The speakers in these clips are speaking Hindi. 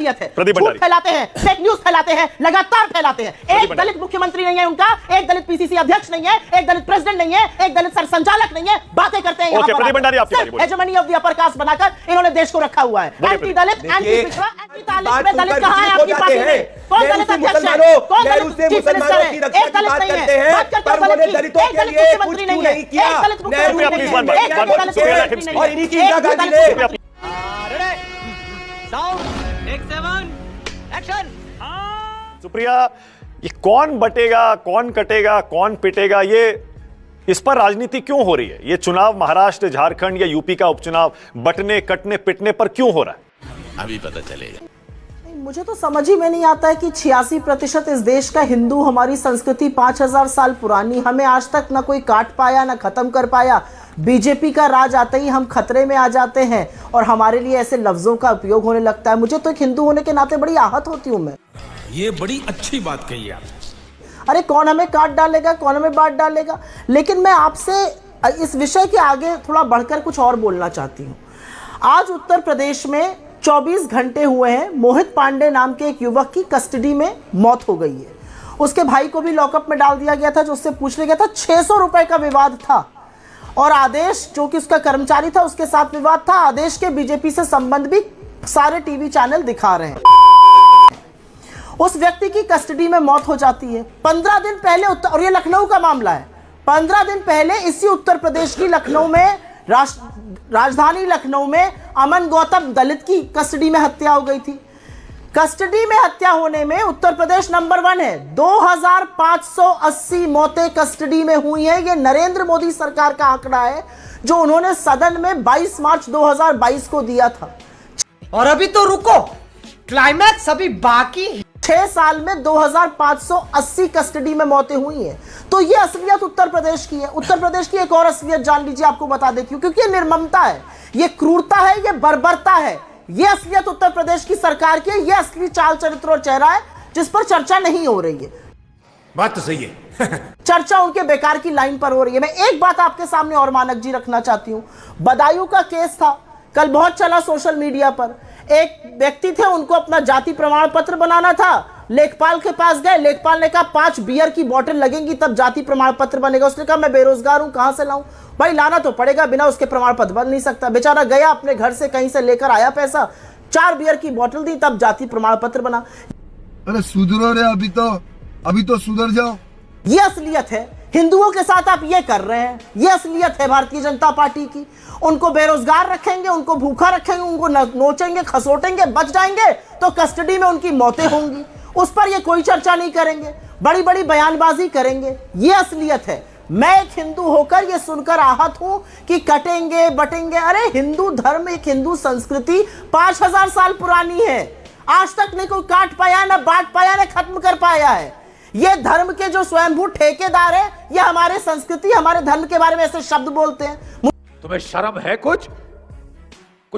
असलियत है। झूठ फैलाते हैं, फेक न्यूज फैलाते हैं, लगातार फैलाते हैं। एक दलित मुख्यमंत्री नहीं है उनका, एक दलित पीसीसी अध्यक्ष नहीं है, एक दलित प्रेसिडेंट नहीं है, एक दलित संचालक नहीं है, बातें करते हैं hegemony of the upper caste बनाकर इन्होंने देश को रखा हुआ है। एंटी दलित, एंटी पिछड़ा, एंटी दलित कहां है आपकी पार्टी में? कौन दलित अध्यक्ष है? कौन दलित चीफ मिनिस्टर है? एक दलित नहीं है, बात करते हैं दलित की। एक दलित मुख्यमंत्री नहीं है, एक दलित मुख्यमंत्री नहीं है, एक दलित और इन्हीं की इंदिरा गांधी ने सुप्रिया, ये कौन बटेगा, कौन कटेगा, कौन पिटेगा, ये इस पर राजनीति क्यों हो रही है? ये चुनाव महाराष्ट्र, झारखंड या यूपी का उपचुनाव बटने, कटने, पिटने पर क्यों हो रहा है? अभी पता चलेगा। मुझे तो समझ ही में नहीं आता है कि 86% इस देश का हिंदू, हमारी संस्कृति 5000 साल पुरानी, हमें आज तक ना कोई काट पाया ना खत्म कर पाया। बीजेपी का राज आते ही हम खतरे में आ जाते हैं और हमारे लिए ऐसे लफ्जों का उपयोग होने लगता है। मुझे तो एक हिंदू होने के नाते बड़ी आहत होती हूं मैं। ये बड़ी अच्छी बात कही आप। अरे कौन हमें काट डालेगा, कौन हमें बांट डालेगा? लेकिन मैं आपसे इस विषय के आगे थोड़ा बढ़कर कुछ और बोलना चाहती हूँ। आज उत्तर प्रदेश में 24 घंटे हुए हैं, मोहित पांडे नाम के एक युवक की कस्टडी में मौत हो गई है। उसके भाई को भी लॉकअप में डाल दिया गया था, जो उससे पूछ लिया गया था। 600 रुपए का विवाद था और आदेश, जो कि उसका कर्मचारी था, उसके साथ विवाद था। आदेश के बीजेपी से संबंध भी सारे टीवी चैनल दिखा रहे हैं। उस व्यक्ति की कस्टडी में मौत हो जाती है। 15 दिन पहले और ये लखनऊ का मामला है। 15 दिन पहले इसी उत्तर प्रदेश की लखनऊ में, राजधानी लखनऊ में अमन गौतम दलित की कस्टडी में हत्या हो गई थी। कस्टडी में हत्या होने में उत्तर प्रदेश नंबर 1 है। 2580 मौतें कस्टडी में हुई हैं। ये नरेंद्र मोदी सरकार का आंकड़ा है, जो उन्होंने सदन में 22 मार्च 2022 को दिया था। और अभी तो रुको, क्लाइमैक्स अभी बाकी। 6 साल में 2580 कस्टडी में मौतें हुई हैं। तो ये असलियत उत्तर प्रदेश की है। उत्तर प्रदेश की एक और असलियत जान लीजिए, आपको बता दें क्यों। क्योंकि ये निर्ममता है, ये क्रूरता है, ये बर्बरता है। ये असलियत उत्तर प्रदेश की सरकार की है। ये असली चाल चरित्र और चेहरा है जिस पर चर्चा नहीं हो रही है। बात तो सही है। चर्चा उनके बेकार की लाइन पर हो रही है। मैं एक बात आपके सामने और मानक जी रखना चाहती हूं। बदायूं का केस था, कल बहुत चला सोशल मीडिया पर। एक व्यक्ति थे, उनको अपना जाति प्रमाण पत्र बनाना था। लेखपाल के पास गए, लेखपाल ने कहा 5 बियर की बोतल लगेंगी तब जाति प्रमाण पत्र बनेगा। उसने कहा मैं बेरोजगार हूं, कहां से लाऊं? भाई लाना तो पड़ेगा, बिना उसके प्रमाण पत्र बन नहीं सकता। बेचारा गया, अपने घर से कहीं से लेकर आया पैसा, 4 बियर की बोतल दी, तब जाति प्रमाण पत्र बना। अरे सुधरो रे, अभी तो सुधर जाओ। ये असलियत है। हिंदुओं के साथ आप ये कर रहे हैं। ये असलियत है भारतीय जनता पार्टी की। उनको बेरोजगार रखेंगे, उनको भूखा रखेंगे, उनको नोचेंगे, खसोटेंगे, बच जाएंगे तो कस्टडी में उनकी मौतें होंगी। उस पर ये कोई चर्चा नहीं करेंगे, बड़ी बड़ी बयानबाजी करेंगे। ये असलियत है। मैं एक हिंदू होकर ये सुनकर आहत हूं कि कटेंगे बटेंगे। अरे हिंदू धर्म, एक हिंदू संस्कृति 5000 साल पुरानी है। आज तक नहीं कोई काट पाया, ना बांट पाया, ना खत्म कर पाया है। ये धर्म के जो स्वयंभू ठेकेदार है, ये हमारे संस्कृति, हमारे धर्म के बारे में ऐसे शब्द बोलते हैं। तुम्हें शर्म है? कुछ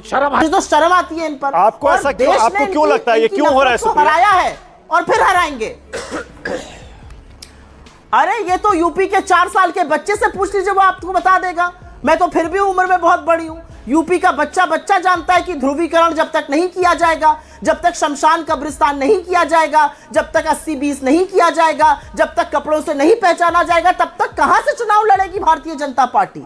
शर्म है? तो शर्म आती है इन पर। आपको ऐसा क्यों, आपको क्यों लगता है ये क्यों हो रहा है? हराया है और फिर हराएंगे। अरे ये तो यूपी के 4 साल के बच्चे से पूछ लीजिए, वो आपको बता देगा। मैं तो फिर भी उम्र में बहुत बड़ी हूं। यूपी का बच्चा जानता है कि ध्रुवीकरण जब तक नहीं किया जाएगा, जब तक शमशान कब्रिस्तान नहीं किया जाएगा, जब तक 80-20 नहीं किया जाएगा, जब तक कपड़ों से नहीं पहचाना जाएगा, तब तक कहां से चुनाव लड़ेगी भारतीय जनता पार्टी?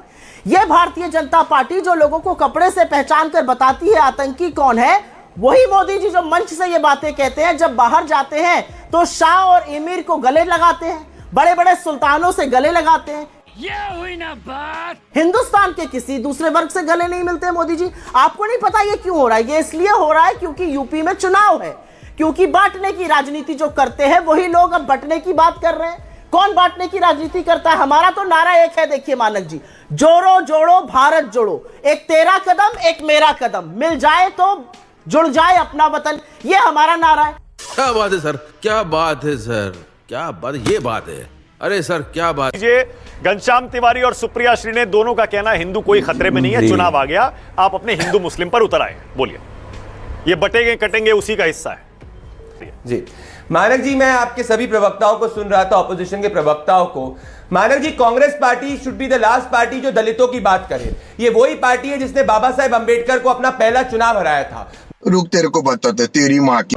ये भारतीय जनता पार्टी जो लोगों को कपड़े से पहचान कर बताती है आतंकी कौन है, वही मोदी जी जो मंच से ये बातें कहते हैं। जब बाहर जाते हैं तो शाह और एमिर को गले लगाते हैं, बड़े बड़े सुल्तानों से गले लगाते हैं। ये हुई ना बात। हिंदुस्तान के किसी दूसरे वर्ग से गले नहीं मिलते मोदी जी। आपको नहीं पता ये क्यों हो रहा है? ये इसलिए हो रहा है क्योंकि यूपी में चुनाव है। क्योंकि बांटने की राजनीति जो करते हैं वही लोग अब बंटने की बात कर रहे हैं। कौन बांटने की राजनीति करता है? हमारा तो नारा एक है, देखिए मानक जी, जोड़ो जोड़ो भारत जोड़ो। एक तेरा कदम एक मेरा कदम, मिल जाए तो जुड़ जाए अपना वतन। ये हमारा नारा है। क्या बात है सर, क्या बात है सर, क्या बात, ये बात है। अरे सर क्या बात। ये घनश्याम तिवारी और सुप्रिया श्री ने दोनों का कहना है हिंदू कोई खतरे में नहीं है, चुनाव आ गया, आप अपने हिंदू मुस्लिम पर उतर आए। बोलिए, ये बटेंगे कटेंगे उसी का हिस्सा है। जी मानक जी, मैं आपके सभी प्रवक्ताओं को सुन रहा था, ऑपोजिशन के प्रवक्ताओं को। Manak ji, Congress party should be the last party जो दलितों की बात करे। ये वही पार्टी है जिसने बाबा साहेब अंबेडकर को अपना पहला चुनाव हराया था। रुक तेरे को बताते तेरी माँ की।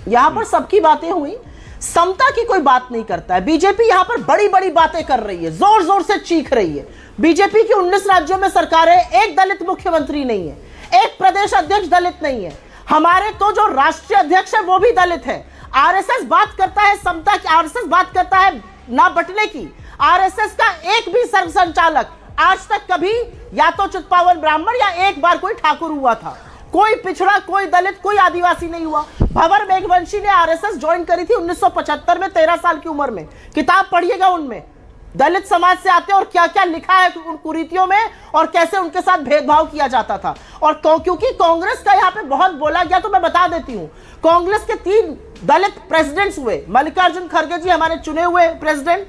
यहां पर सबकी बातें हुई, समता की कोई बात नहीं करता है। बीजेपी यहां पर बड़ी बड़ी बातें कर रही है, जोर जोर से चीख रही है। बीजेपी की 19 राज्यों में सरकार है, एक दलित मुख्यमंत्री नहीं है, एक प्रदेश अध्यक्ष दलित नहीं है। हमारे तो जो राष्ट्रीय अध्यक्ष है वो भी दलित है। आरएसएस बात करता है समता की, आरएसएस बात करता है ना बंटने की। आरएसएस का एक भी सर्व संचालक आज तक कभी या तो चित्पावन ब्राह्मण या एक बार कोई ठाकुर हुआ था। कोई पिछड़ा, कोई दलित, कोई आदिवासी नहीं हुआ। भंवर मेघवंशी ने आरएसएस ज्वाइन करी थी 1975 में, 13 साल की उम्र में। किताब पढ़िएगा, उनमें दलित समाज से आते और क्या क्या लिखा है उन कुरीतियों में और कैसे उनके साथ भेदभाव किया जाता था। और क्योंकि कांग्रेस का यहाँ पे बहुत बोला गया तो मैं बता देती हूँ, कांग्रेस के 3 दलित प्रेसिडेंट्स हुए। मल्लिकार्जुन खड़गे जी हमारे चुने हुए प्रेसिडेंट,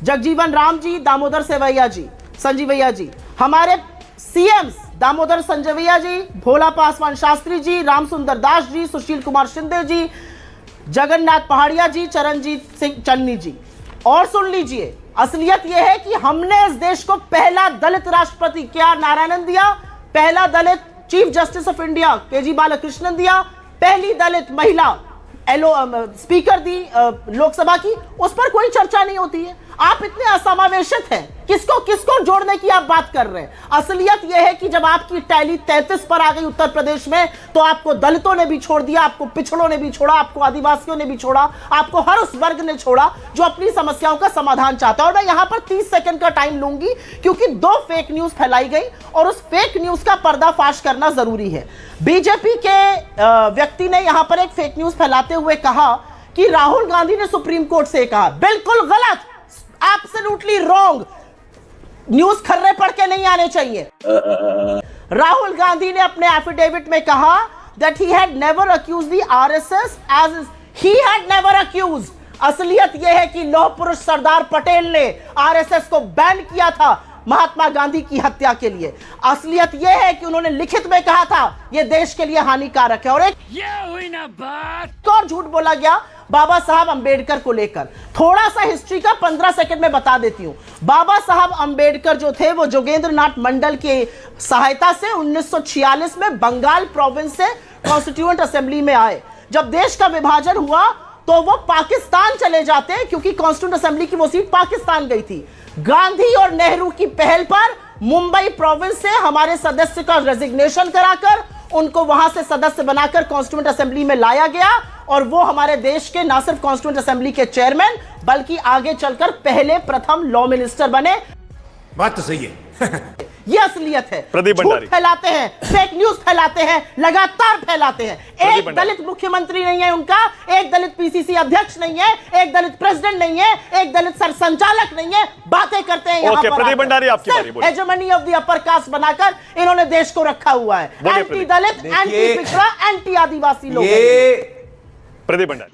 जगजीवन राम जी, दामोदर सेवैया जी, संजीवैया जी। हमारे सीएम्स दामोदर संजयैया जी, भोला पासवान शास्त्री जी, रामसुंदर दास जी, सुशील कुमार शिंदे जी, जगन्नाथ पहाड़िया जी, चरणजीत सिंह चन्नी जी। और सुन लीजिए, असलियत यह है कि हमने इस देश को पहला दलित राष्ट्रपति के.आर. नारायणन दिया, पहला दलित chief justice of India K G. Balakrishnan दिया, पहली दलित महिला स्पीकर दी लोकसभा की। उस पर कोई चर्चा नहीं होती है। आप इतने असमावेशित हैं, किसको किसको जोड़ने की आप बात कर रहे हैं। असलियत यह है कि जब आपकी टैली 33 पर आ गई उत्तर प्रदेश में, तो आपको दलितों ने भी छोड़ दिया, आपको पिछड़ों ने भी छोड़ा, आपको आदिवासियों ने भी छोड़ा, आपको हर उस वर्ग ने छोड़ा जो अपनी समस्याओं का समाधान चाहता है। और मैं यहां पर 30 सेकंड का टाइम लूंगी क्योंकि 2 फेक न्यूज फैलाई गई और उस फेक न्यूज का पर्दाफाश करना जरूरी है। बीजेपी के व्यक्ति ने यहां पर एक फेक न्यूज फैलाते हुए कहा कि राहुल गांधी ने सुप्रीम कोर्ट से कहा। बिल्कुल गलत, एब्सोल्युटली रॉन्ग। न्यूज खर्रे पढ़ के नहीं आने चाहिए। राहुल गांधी ने अपने एफिडेविट में कहा that he had never accused the RSS as he had never accused। असलियत यह है कि लौह पुरुष सरदार पटेल ने आरएसएस को बैन किया था महात्मा गांधी की हत्या के लिए। असलियत यह है कि उन्होंने लिखित में कहा था यह देश के लिए हानिकारक है। और एक ये हुई ना बात। और झूठ बोला गया बाबा साहब अंबेडकर को लेकर। थोड़ा सा हिस्ट्री का 15 सेकंड में बता देती हूं। बाबा साहब अंबेडकर जो थे वो जोगेंद्र नाथ मंडल की सहायता से 1946 में बंगाल प्रोविंस से कॉन्स्टिट्यूएंट असेंबली में आए। जब देश का विभाजन हुआ तो वो पाकिस्तान चले जाते क्योंकि कॉन्स्टिट्यूएंट असेंबली की वो सीट पाकिस्तान गई थी। गांधी और नेहरू की पहल पर मुंबई प्रोविंस से हमारे सदस्य का रेजिग्नेशन कराकर उनको वहां से सदस्य बनाकर कॉन्स्टिट्यूएंट असेंबली में लाया गया और वो हमारे देश के ना सिर्फ कॉन्स्टिट्यूएंट असेंबली के चेयरमैन बल्कि आगे चलकर पहले प्रथम लॉ मिनिस्टर बने। बात तो सही है। ये असलियत है। प्रदीप भंडारी झूठ फैलाते हैं, फेक न्यूज फैलाते हैं, लगातार फैलाते हैं। एक दलित मुख्यमंत्री नहीं है उनका, एक दलित पीसीसी अध्यक्ष नहीं है, एक दलित प्रेसिडेंट नहीं है, एक दलित सरसंचालक नहीं है। बातें करते हैं यहाँ पर। प्रदीप भंडारी आपकी बारी, बोलिए। Hegemony of the upper caste बनाकर इन्होंने देश को रखा हुआ है। एंटी दलित, एंटी पिछड़ा, एंटी आदिवासी लोग। प्रदीप भंडारी,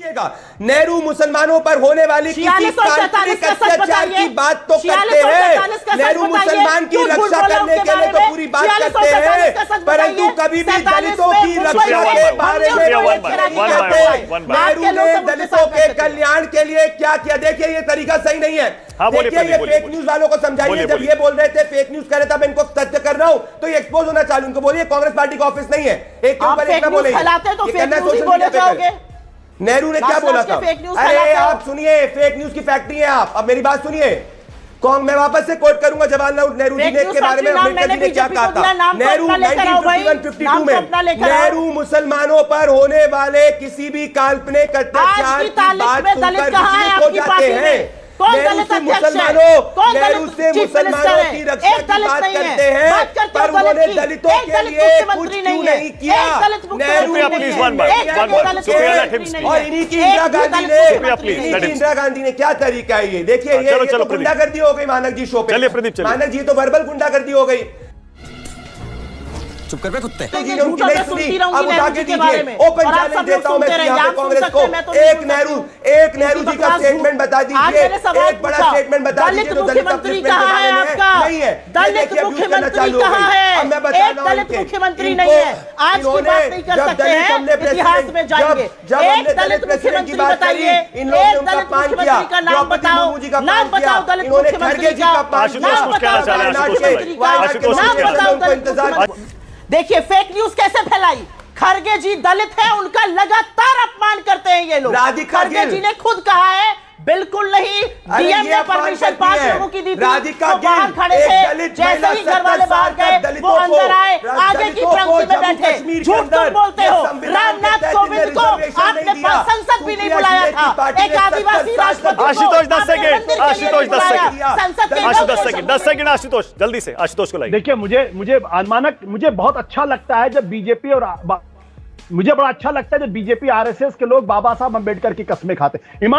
नेहरू मुसलमानों पर होने वाली किसी काल्पनिक अत्याचार की बात तो करते हैं। नेहरू मुसलमान की रक्षा करने के लिए तो पूरी बात करते हैं, परंतु कभी भी दलितों की रक्षा के बारे में नेहरू ने दलितों के कल्याण के लिए क्या किया। देखिए ये तरीका सही नहीं है। देखिए ये फेक न्यूज वालों को समझाइए। जब ये बोल रहे थे फेक न्यूज कर रहे थे, मैं इनको सत्य कर रहा हूं तो ये एक्सपोज होना चालू। इनको बोलिए कांग्रेस पार्टी का ऑफिस नहीं है, एक के ऊपर एक ना बोले। नेहरू ने क्या बोला था? अरे आप सुनिए, फेक न्यूज की फैक्ट्री है आप। अब मेरी बात सुनिए, मैं वापस से कोट करूंगा जवाहरलाल नेहरू जी ने के बारे में अम्बेडकर जी ने क्या कहा था। नेहरू 1951-52 में नेहरू मुसलमानों पर होने वाले किसी भी काल्पनिक अत्याचार की बात सुनकर विचलित हो जाते हैं। नेहरू से मुसलमानों की रक्षा की बात करते हैं, पर उन्होंने दलितों के लिए कुछ क्यों नहीं किया। नेहरू और इन्हीं की इंदिरा गांधी ने क्या तरीका है ये देखिए। ये तो गुंडागर्दी हो गई मानक जी शो पे। मानक जी तो वर्बल गुंडागर्दी हो गई। चुप कर बे कुत्ते। अब उठा के दीजिए, ओपन चैलेंज देता हूं मैं यहाँ पे कांग्रेस को। एक नेहरू जी का स्टेटमेंट बता दीजिए, एक बड़ा स्टेटमेंट बता दीजिए जो दलित अपलिफ्टमेंट के बारे में नहीं है। दलित मुख्यमंत्री कहां है? मैं बता रहा हूं दलित मुख्यमंत्री नहीं है। आज की बात नहीं कर सकते हैं, इतिहास में जाएंगे। एक दलित मुख्यमंत्री बताइए, इन लोगों ने उनका अपमान किया। का नाम बताओ, नाम बताओ दलित मुख्यमंत्री का। आशुतोष कुछ कहना चाह रहे हैं? आशुतोष, नाम बताओ दलित मुख्यमंत्री का। देखिए फेक न्यूज कैसे फैलाई। खरगे जी दलित है, उनका लगातार अपमान करते हैं ये लोग। राधिका खरगे गिल। जी ने खुद कहा है बिल्कुल नहीं, डीएम ने परमिशन 5 लोगों की दी थी, राधिका वो बाहर गिल, खड़े एक थे, दलित जैसे महिला ही घर वाले 70 बाहर साल तक गए दलितों वो अंदर आए, को, आगे की दलितों को पंक्ति में जम्मू बैठे। कश्मीर के झूठ तुम अंदर बोलते ये हो, संविधान के रामनाथ तहत कोविंद इन्हें को रिजर्वेशन आपने नहीं दिया। संसद भी नहीं सुप्रिया बुलाया श्रीमती था। पाटिल एक ने आदिवासी 70 राष्ट्रपति को आशुतोष 10 आपने सेकंड, मंदिर के लिए आशुतोष नहीं 10 बुलाया। सेकंड, संसद के आशुतोष 10 लोग- सेकंड, 10 सेकंड आशुतोष, जल्दी से आशुतोष को लाइए। देखिए मुझे बहुत अच्छा लगता है जब बीजेपी और मुझे बड़ा अच्छा लगता है जब बीजेपी आरएसएस के लोग बाबा साहब अंबेडकर की कस्में खाते। ईमान